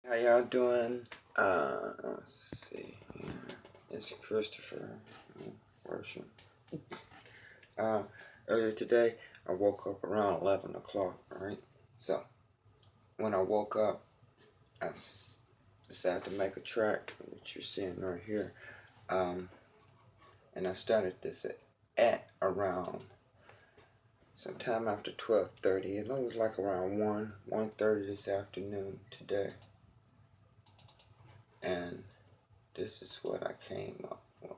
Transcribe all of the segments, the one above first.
How y'all doing? Let's see. It's Christopher Worsham. Uh, Earlier today, I woke up around 11 o'clock, right? So, when I woke up, I decided to make a track, which you're seeing right here. And I started this at around sometime after 12:30, and it was like around 1:30 this afternoon today. And this is what I came up with.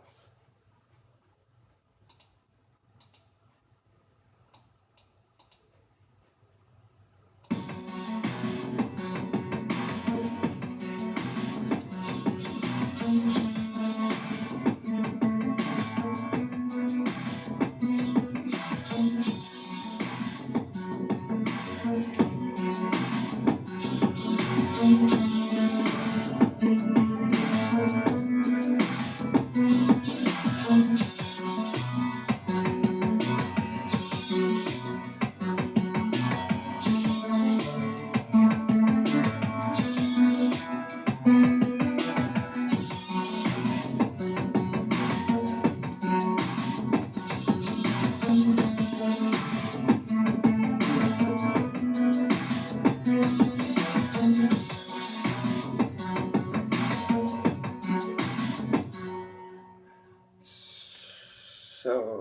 So